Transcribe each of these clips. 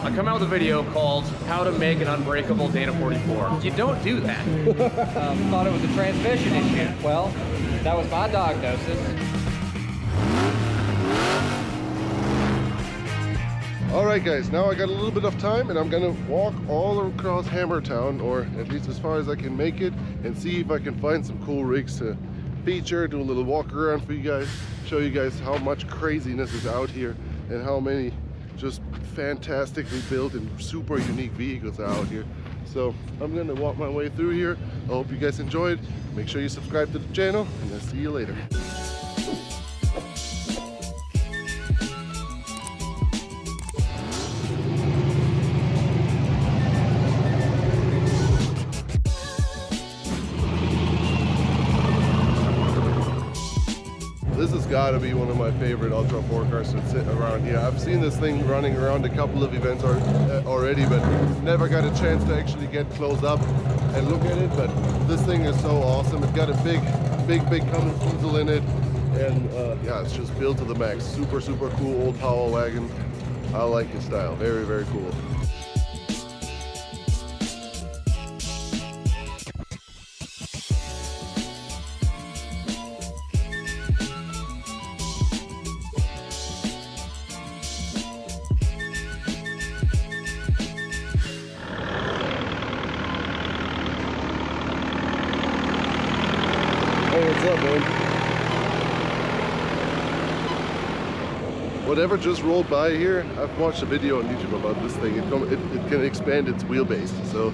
I come out with a video called How to Make an Unbreakable Dana 44. You don't do that. Thought it was a transmission issue. Well, that was my diagnosis. Alright guys, now I got a little bit of time and I'm gonna walk all across Hammertown, or at least as far as I can make it, and see if I can find some cool rigs to feature, do a little walk around for you guys, show you guys how much craziness is out here and how many just fantastically built and super unique vehicles are out here. So I'm gonna walk my way through here. I hope you guys enjoyed. Make sure you subscribe to the channel and I'll see you later. This has got to be one of my favorite Ultra 4 cars to sit around here. I've seen this thing running around a couple of events already, but never got a chance to actually get close up and look at it. But this thing is so awesome. It's got a big Cummins diesel in it, and yeah, it's just built to the max. Super cool old Powerwagon. I like his style. Very cool. Hey, what's up, man? Whatever just rolled by here, I've watched a video on YouTube about this thing. It can expand its wheelbase, so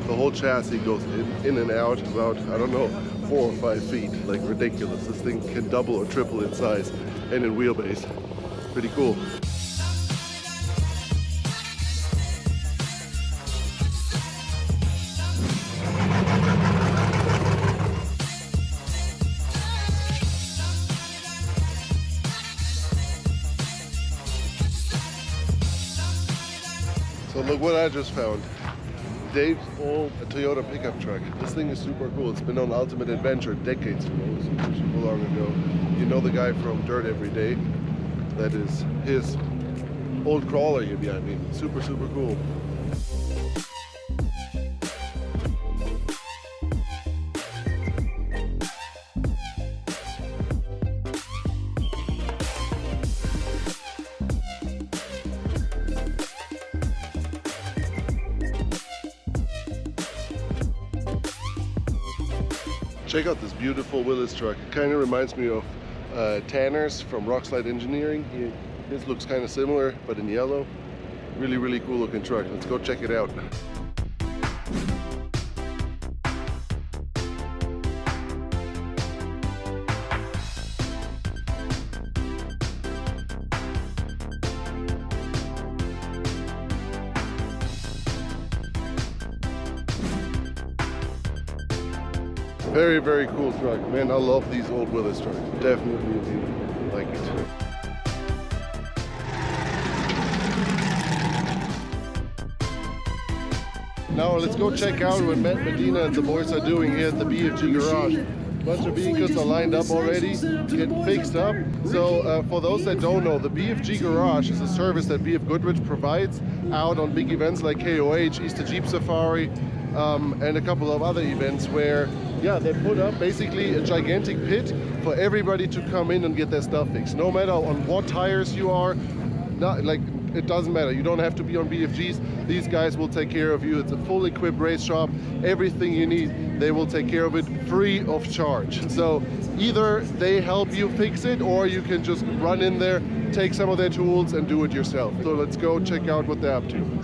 the whole chassis goes in and out about, I don't know, 4 or 5 feet, like ridiculous. This thing can double or triple in size and in wheelbase. Pretty cool. So look what I just found. Dave's old Toyota pickup truck. This thing is super cool. It's been on Ultimate Adventure decades ago, super long ago. You know the guy from Dirt Every Day? That is his old crawler here behind me. Super cool. Check out this beautiful Willis truck. It kind of reminds me of Tanner's from Rockslide Engineering. His looks kind of similar, but in yellow. Really cool looking truck. Let's go check it out. Very cool truck. Man, I love these old Willis trucks. Definitely like it. Now let's go check out what Matt Medina and the boys are doing here at the BFG Garage. A bunch of vehicles are lined up already, getting fixed up. So for those that don't know, the BFG Garage is a service that BFGoodrich provides out on big events like KOH, Easter Jeep Safari, and a couple of other events where, yeah, they put up basically a gigantic pit for everybody to come in and get their stuff fixed. No matter on what tires you are, it doesn't matter. You don't have to be on BFGs. These guys will take care of you. It's a full equipped race shop. Everything you need, they will take care of it free of charge. So either they help you fix it, or you can just run in there, take some of their tools and do it yourself. So let's go check out what they're up to.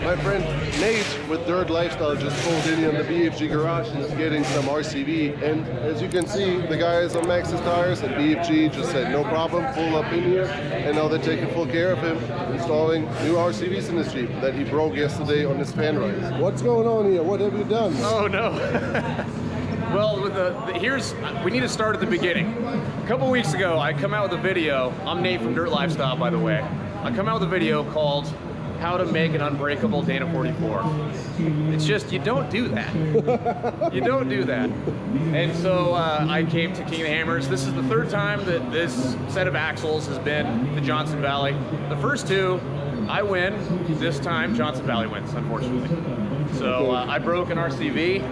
My friend Nate with Dirt Lifestyle just pulled in on the BFG Garage and is getting some RCV. And as you can see, the guys on Max's Tires and BFG just said no problem, pull up in here. And now they're taking full care of him, installing new RCVs in his Jeep that he broke yesterday on his fan ride. What's going on here? What have you done? Oh no. Well, with we need to start at the beginning. A couple weeks ago, I come out with a video. I'm Nate from Dirt Lifestyle, by the way. I come out with a video called how to make an unbreakable Dana 44. It's just, you don't do that. You don't do that. And so I came to King of the Hammers. This is the third time that this set of axles has been the Johnson Valley. The first two, I win. This time, Johnson Valley wins, unfortunately. So I broke an RCV,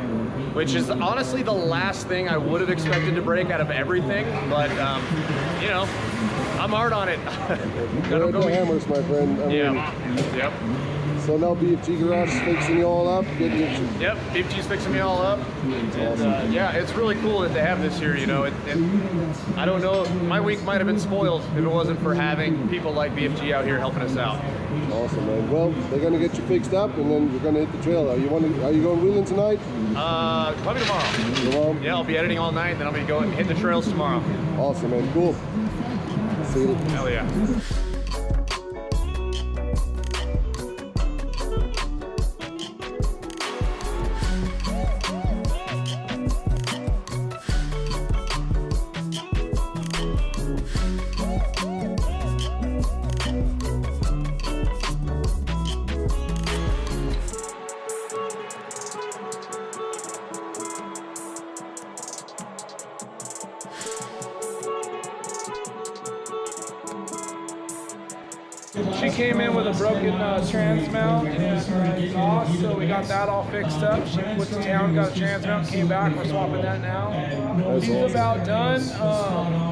which is honestly the last thing I would have expected to break out of everything, but you know, I'm hard on it. We're at the Hammers, my friend. I mean, Yep. So now BFG Garage is fixing you all up, getting you. Yep, BFG's fixing me all up. And, yeah, it's really cool that they have this here, you know. I don't know, my week might have been spoiled if it wasn't for having people like BFG out here helping us out. Awesome, man. Well, they're gonna get you fixed up, and then you're gonna hit the trail. Are you going wheeling tonight? Probably tomorrow. Tomorrow? Yeah, I'll be editing all night, then I'm gonna go and hit the trails tomorrow. Awesome, man. Cool. See you. Hell yeah. She came in with a broken trans mount and exhaust, so we got that all fixed up. She went to town, got a trans mount, came back, we're swapping that now. She's about done.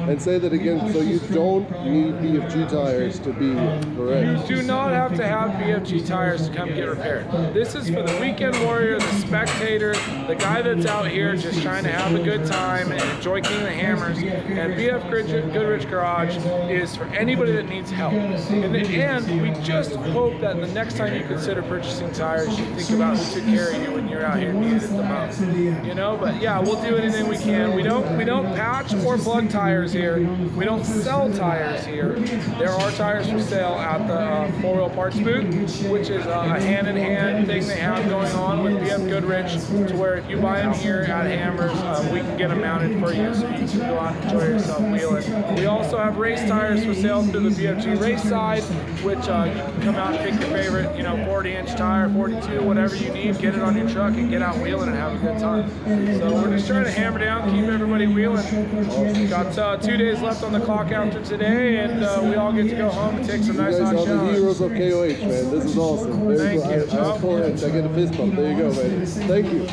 And say that again, so you don't need BFG tires to be correct. You do not have to have BFG tires to come get repaired. This is for the weekend warrior, the spectator, the guy that's out here just trying to have a good time and enjoy King of the Hammers. And BFGoodrich Garage is for anybody that needs help. And we just hope that the next time you consider purchasing tires, you think about who took care of you when you're out here needed it the most. You know, but yeah, we'll do anything we can. We don't patch or plug tires here. We don't sell tires here. There are tires for sale at the 4-wheel parts booth, which is a hand-in-hand thing they have going on with BFGoodrich, to where if you buy them here at Hammers, we can get them mounted for you so you can go out and enjoy yourself wheeling. We also have race tires for sale through the BFG race side, which you can come out and pick your favorite, you know, 40-inch tire, 42, whatever you need, get it on your truck and get out wheeling and have a good time. So we're just trying to hammer down, keep everybody wheeling. Got 2 days left on the clock after today, and we all get to go home and take some nice hot showers. You guys are the heroes of KOH, man. This is awesome. Very Thank you. I get a fist bump. There you go, man. Thank you.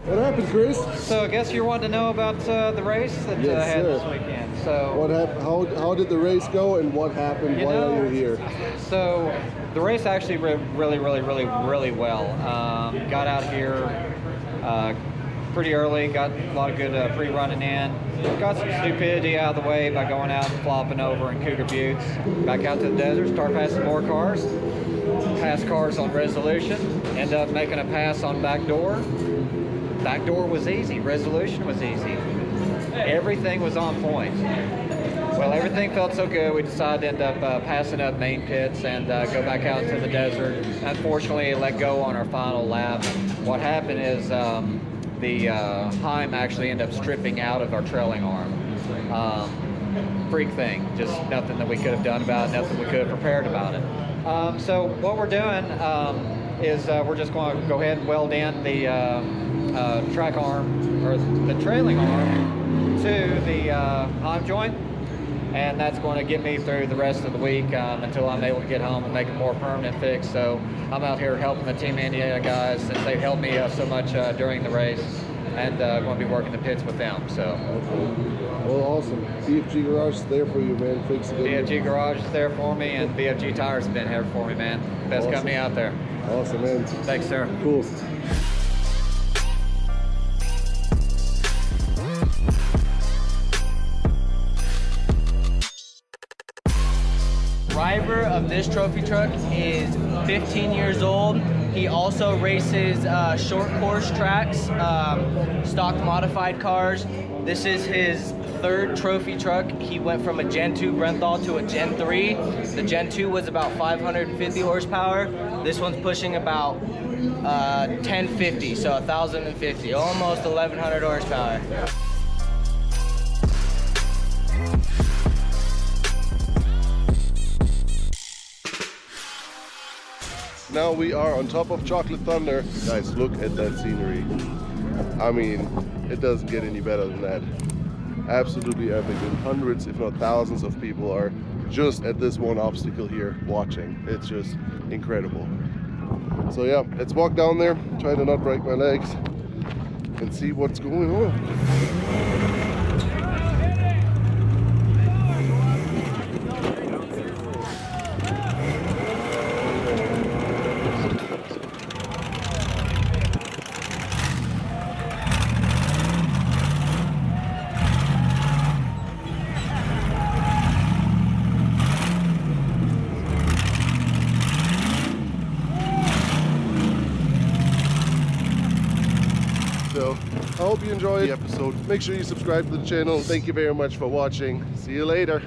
What happened, Chris? So I guess you're wanting to know about the race that Yes, I had sir. this weekend. So What happened? How did the race go, and what happened? Why are you here? So the race actually went really well. Got out here pretty early, got a lot of good pre-running in. Got some stupidity out of the way by going out and flopping over in Cougar Buttes. Back out to the desert, start passing more cars. Pass cars on resolution, end up making a pass on backdoor. Backdoor was easy, resolution was easy. Everything was on point. Well, everything felt so good, we decided to end up passing up main pits and go back out to the desert. Unfortunately, let go on our final lap. What happened is the Heim actually ended up stripping out of our trailing arm. Freak thing, just nothing that we could have done about it, nothing we could have prepared about it. So what we're doing is we're just going to go ahead and weld in the track arm, or the trailing arm, to the Heim joint, and that's going to get me through the rest of the week until I'm able to get home and make a more permanent fix. So I'm out here helping the Team Indiana guys since they've helped me so much during the race, and going to be working the pits with them. So. Well, awesome. BFG Garage is there for you, man. Fix it. BFG Garage is there for me, and BFG Tires has been here for me, man. Best Awesome. company out there. Awesome, man. Thanks, sir. Cool. Driver of this trophy truck is 15 years old. He also races short course tracks, stock modified cars. This is his third trophy truck. He went from a Gen 2 Brenthal to a Gen 3. The Gen 2 was about 550 horsepower. This one's pushing about 1050, so 1050, almost 1100 horsepower. Now we are on top of Chocolate Thunder. Guys, look at that scenery. I mean, it doesn't get any better than that. Absolutely epic, and hundreds, if not thousands of people are just at this one obstacle here watching. It's just incredible. So yeah, let's walk down there, try to not break my legs, and see what's going on. So I hope you enjoyed the episode. Make sure you subscribe to the channel. Thank you very much for watching. See you later.